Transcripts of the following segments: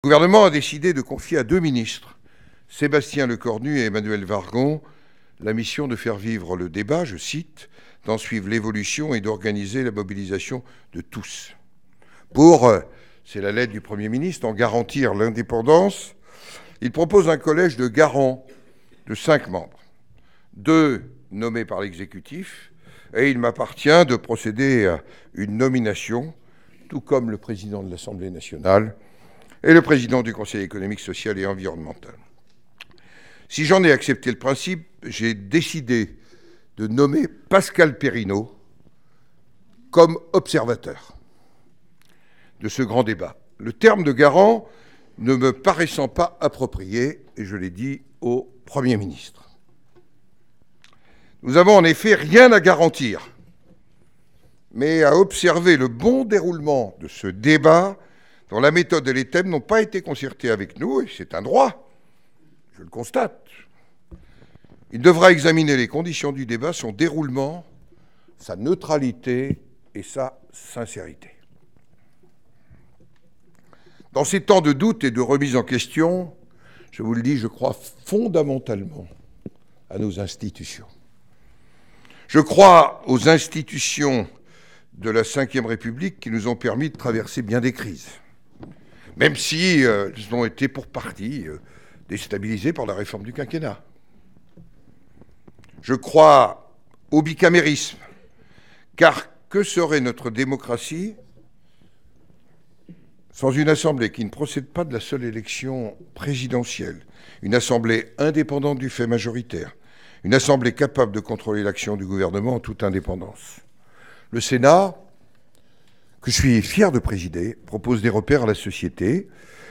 Le gouvernement a décidé de confier à deux ministres, Sébastien Lecornu et Emmanuel Wargon, la mission de faire vivre le débat, je cite, d'en suivre l'évolution et d'organiser la mobilisation de tous. Pour, c'est la lettre du Premier ministre, en garantir l'indépendance, il propose un collège de garants de 5 membres, 2 nommés par l'exécutif, et il m'appartient de procéder à une nomination, tout comme le président de l'Assemblée nationale et le président du Conseil économique, social et environnemental. Si j'en ai accepté le principe, j'ai décidé de nommer Pascal Perrineau comme observateur de ce grand débat. Le terme de garant ne me paraissant pas approprié, et je l'ai dit au Premier ministre. Nous avons en effet rien à garantir, mais à observer le bon déroulement de ce débat dont la méthode et les thèmes n'ont pas été concertés avec nous, et c'est un droit, je le constate. Il devra examiner les conditions du débat, son déroulement, sa neutralité et sa sincérité. Dans ces temps de doute et de remise en question, je vous le dis, je crois fondamentalement à nos institutions. Je crois aux institutions de la Ve République qui nous ont permis de traverser bien des crises, même si elles ont été pour partie déstabilisées par la réforme du quinquennat. Je crois au bicamérisme, car que serait notre démocratie sans une assemblée qui ne procède pas de la seule élection présidentielle, une assemblée indépendante du fait majoritaire, une assemblée capable de contrôler l'action du gouvernement en toute indépendance. Le Sénat, que je suis fier de présider, propose des repères à la société.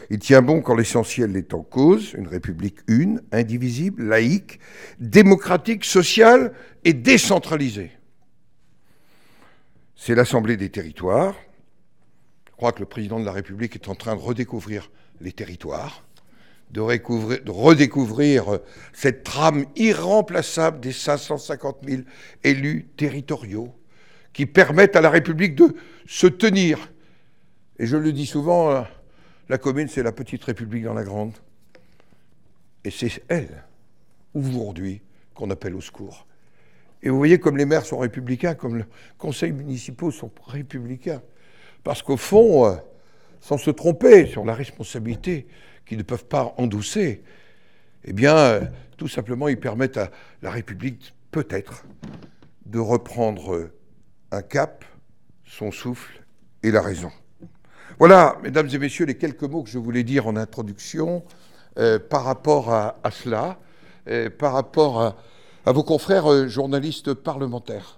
Il tient bon quand l'essentiel est en cause, une république une, indivisible, laïque, démocratique, sociale et décentralisée. C'est l'Assemblée des territoires. Je crois que le président de la République est en train de redécouvrir les territoires, de redécouvrir cette trame irremplaçable des 550 000 élus territoriaux qui permettent à la République de se tenir. Et je le dis souvent, la commune, c'est la petite République dans la grande. Et c'est elle, aujourd'hui, qu'on appelle au secours. Et vous voyez comme les maires sont républicains, comme les conseils municipaux sont républicains. Parce qu'au fond, sans se tromper sur la responsabilité qu'ils ne peuvent pas endosser, eh bien, tout simplement, ils permettent à la République, peut-être, de reprendre un cap, son souffle et la raison. Voilà, mesdames et messieurs, les quelques mots que je voulais dire en introduction par rapport à cela, par rapport à vos confrères journalistes parlementaires.